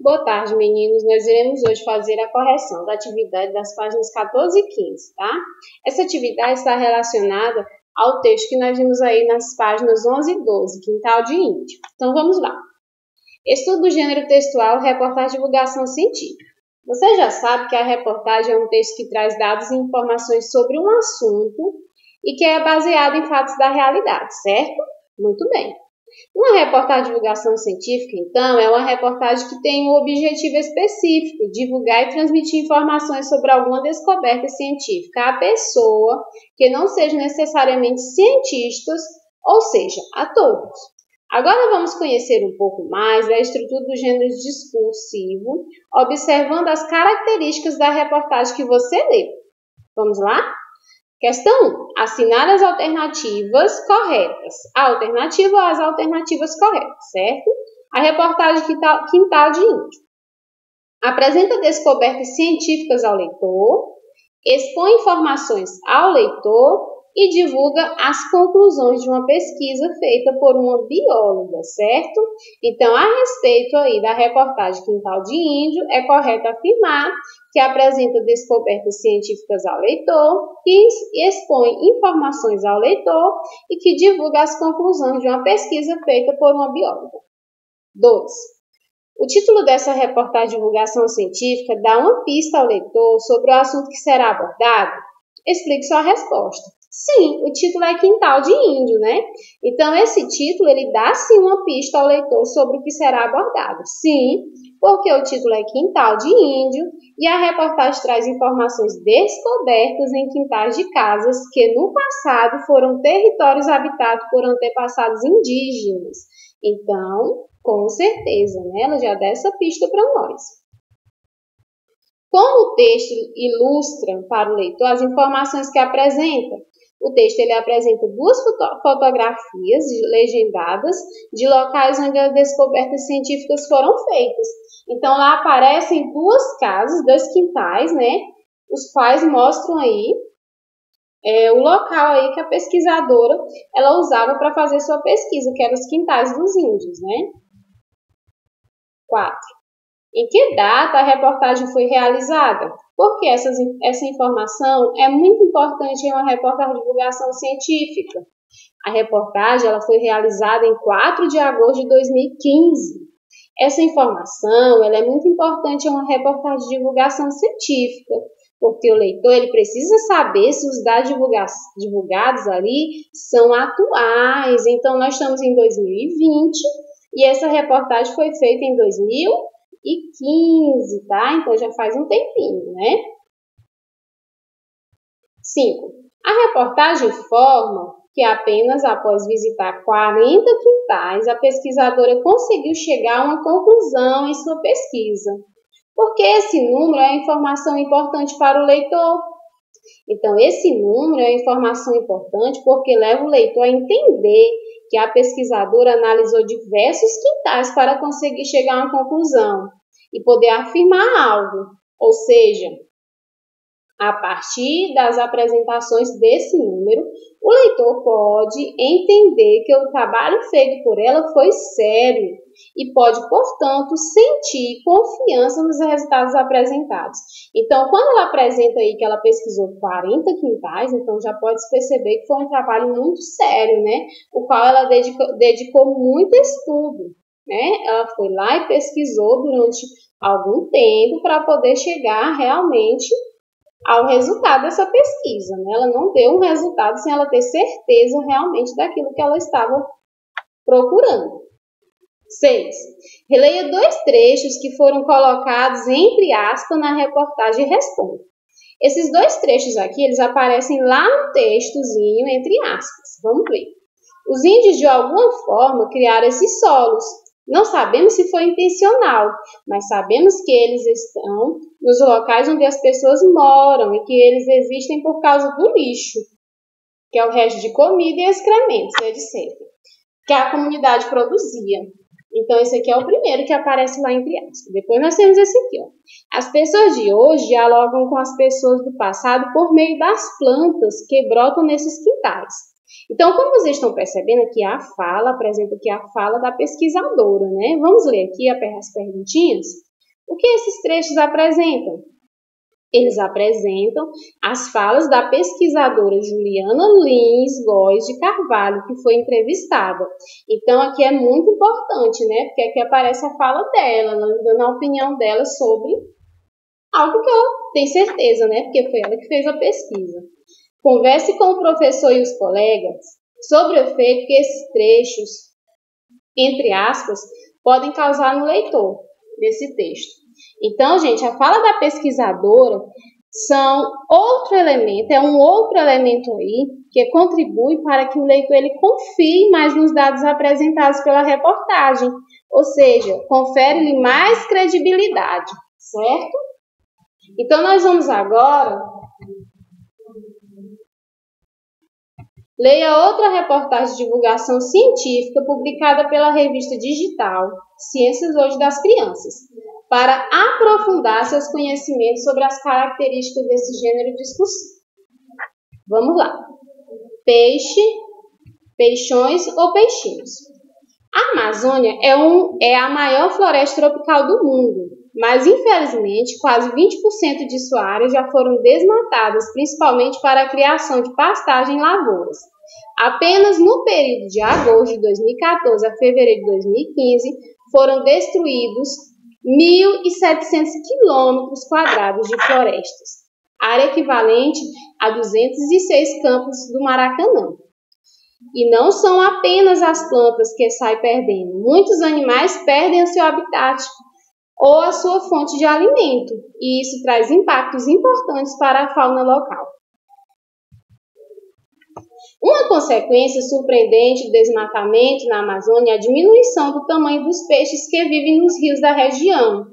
Boa tarde, meninos. Nós iremos hoje fazer a correção da atividade das páginas 14 e 15, tá? Essa atividade está relacionada ao texto que nós vimos aí nas páginas 11 e 12, Quintal de Índio. Então, vamos lá. Estudo do gênero textual, reportagem, divulgação científica. Você já sabe que a reportagem é um texto que traz dados e informações sobre um assunto e que é baseado em fatos da realidade, certo? Muito bem. Uma reportagem de divulgação científica, então, é uma reportagem que tem um objetivo específico, divulgar e transmitir informações sobre alguma descoberta científica à pessoa que não sejam necessariamente cientistas, ou seja, a todos. Agora vamos conhecer um pouco mais da estrutura do gênero discursivo, observando as características da reportagem que você leu. Vamos lá? Questão 1. Assinar as alternativas corretas. A alternativa ou as alternativas corretas, certo? A reportagem Quintal de Índio. Apresenta descobertas científicas ao leitor, expõe informações ao leitor e divulga as conclusões de uma pesquisa feita por uma bióloga, certo? Então, a respeito aí da reportagem Quintal de Índio, é correto afirmar que apresenta descobertas científicas ao leitor, que expõe informações ao leitor e que divulga as conclusões de uma pesquisa feita por uma bióloga. 2. O título dessa reportagem de divulgação científica dá uma pista ao leitor sobre o assunto que será abordado? Explique sua resposta. Sim, o título é Quintal de Índio, né? Então, esse título, ele dá sim uma pista ao leitor sobre o que será abordado. Sim, porque o título é Quintal de Índio e a reportagem traz informações descobertas em quintais de casas que no passado foram territórios habitados por antepassados indígenas. Então, com certeza, né? Ela já dá essa pista para nós. Como o texto ilustra para o leitor as informações que apresenta? O texto ele apresenta duas fotografias legendadas de locais onde as descobertas científicas foram feitas. Então, lá aparecem duas casas, dois quintais, né? Os quais mostram aí o local aí que a pesquisadora ela usava para fazer sua pesquisa, que eram os quintais dos índios, né? 4. Em que data a reportagem foi realizada? Porque essa informação é muito importante em uma reportagem de divulgação científica. A reportagem ela foi realizada em 4 de agosto de 2015. Essa informação ela é muito importante em uma reportagem de divulgação científica, porque o leitor ele precisa saber se os dados divulgados ali são atuais. Então, nós estamos em 2020 e essa reportagem foi feita em 2015, tá? Então, já faz um tempinho, né? 5. A reportagem informa que apenas após visitar 40 quintais, a pesquisadora conseguiu chegar a uma conclusão em sua pesquisa. Porque esse número é informação importante para o leitor. Então, esse número é informação importante porque leva o leitor a entender que a pesquisadora analisou diversos quintais para conseguir chegar a uma conclusão e poder afirmar algo. Ou seja, a partir das apresentações desse número, o leitor pode entender que o trabalho feito por ela foi sério e pode, portanto, sentir confiança nos resultados apresentados. Então, quando ela apresenta aí que ela pesquisou 40 quintais, então já pode se perceber que foi um trabalho muito sério, né? O qual ela dedicou muito estudo, né? Ela foi lá e pesquisou durante algum tempo para poder chegar realmente ao resultado dessa pesquisa, né? Ela não deu um resultado sem ela ter certeza realmente daquilo que ela estava procurando. 6. Releia 2 trechos que foram colocados entre aspas na reportagem e responda. Esses 2 trechos aqui, eles aparecem lá no textozinho entre aspas. Vamos ver. Os índios, de alguma forma, criaram esses solos. Não sabemos se foi intencional, mas sabemos que eles estão nos locais onde as pessoas moram e que eles existem por causa do lixo, que é o resto de comida e excrementos, etc., que a comunidade produzia. Então, esse aqui é o primeiro que aparece lá entre aspas. Depois nós temos esse aqui, ó. As pessoas de hoje dialogam com as pessoas do passado por meio das plantas que brotam nesses quintais. Então, como vocês estão percebendo aqui, a fala apresenta aqui a fala da pesquisadora, né? Vamos ler aqui as perguntinhas? O que esses trechos apresentam? Eles apresentam as falas da pesquisadora Juliana Lins Góes de Carvalho, que foi entrevistada. Então, aqui é muito importante, né? Porque aqui aparece a fala dela, ela dando a opinião dela sobre algo que eu tenho certeza, né? Porque foi ela que fez a pesquisa. Converse com o professor e os colegas sobre o efeito que esses trechos, entre aspas, podem causar no leitor desse texto. Então, gente, a fala da pesquisadora é um outro elemento aí que contribui para que o leitor ele confie mais nos dados apresentados pela reportagem, ou seja, confere-lhe mais credibilidade, certo? Então, nós vamos agora leia outra reportagem de divulgação científica publicada pela revista digital Ciências Hoje das Crianças, para aprofundar seus conhecimentos sobre as características desse gênero discursivo. Vamos lá. Peixe, peixões ou peixinhos. A Amazônia é a maior floresta tropical do mundo, mas infelizmente quase 20% de sua área já foram desmatadas, principalmente para a criação de pastagem em lavouras. Apenas no período de agosto de 2014 a fevereiro de 2015 foram destruídos 1.700 quilômetros quadrados de florestas, área equivalente a 206 campos do Maracanã. E não são apenas as plantas que saem perdendo, muitos animais perdem o seu habitat ou a sua fonte de alimento, e isso traz impactos importantes para a fauna local. Uma consequência surpreendente do desmatamento na Amazônia é a diminuição do tamanho dos peixes que vivem nos rios da região.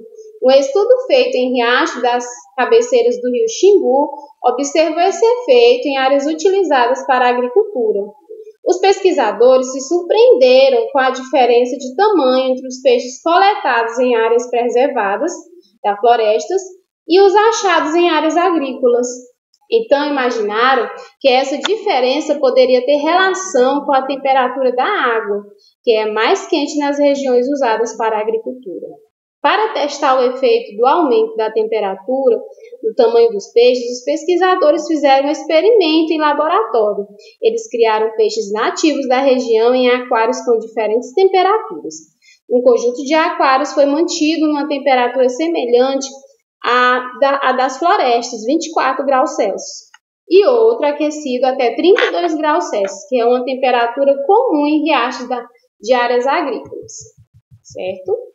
Um estudo feito em Riacho das cabeceiras do rio Xingu observou esse efeito em áreas utilizadas para a agricultura. Os pesquisadores se surpreenderam com a diferença de tamanho entre os peixes coletados em áreas preservadas das florestas e os achados em áreas agrícolas. Então, imaginaram que essa diferença poderia ter relação com a temperatura da água, que é mais quente nas regiões usadas para a agricultura. Para testar o efeito do aumento da temperatura do tamanho dos peixes, os pesquisadores fizeram um experimento em laboratório. Eles criaram peixes nativos da região em aquários com diferentes temperaturas. Um conjunto de aquários foi mantido numa temperatura semelhante à das florestas, 24 graus Celsius, e outro aquecido até 32 graus Celsius, que é uma temperatura comum em riachos de áreas agrícolas. Certo?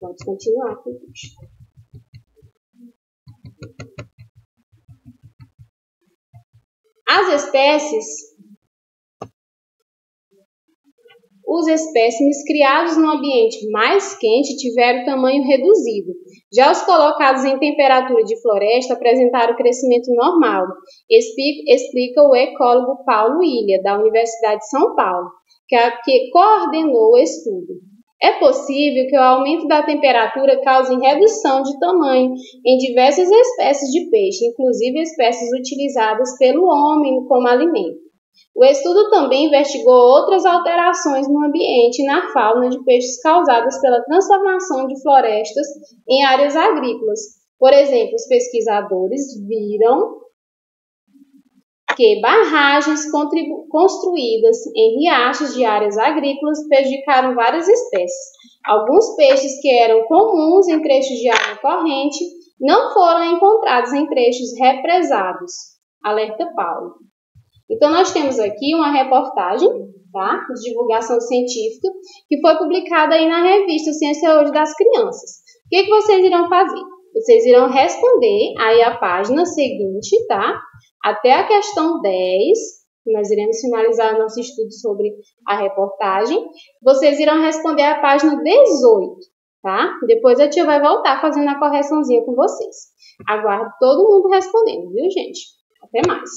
Vamos continuar com o texto. Os espécimes criados no ambiente mais quente tiveram tamanho reduzido. Já os colocados em temperatura de floresta apresentaram crescimento normal, explica o ecólogo Paulo Ilha, da Universidade de São Paulo, que coordenou o estudo. É possível que o aumento da temperatura cause redução de tamanho em diversas espécies de peixe, inclusive espécies utilizadas pelo homem como alimento. O estudo também investigou outras alterações no ambiente e na fauna de peixes causadas pela transformação de florestas em áreas agrícolas. Por exemplo, os pesquisadores viram que barragens construídas em riachos de áreas agrícolas prejudicaram várias espécies. Alguns peixes que eram comuns em trechos de água corrente não foram encontrados em trechos represados. Alerta Paulo. Então, nós temos aqui uma reportagem, tá, de divulgação científica que foi publicada aí na revista Ciência Hoje das Crianças. O que vocês irão fazer? Vocês irão responder aí a página seguinte, tá? Até a questão 10, nós iremos finalizar nosso estudo sobre a reportagem. Vocês irão responder a página 18, tá? Depois a tia vai voltar fazendo a correçãozinha com vocês. Aguardo todo mundo respondendo, viu, gente? Até mais!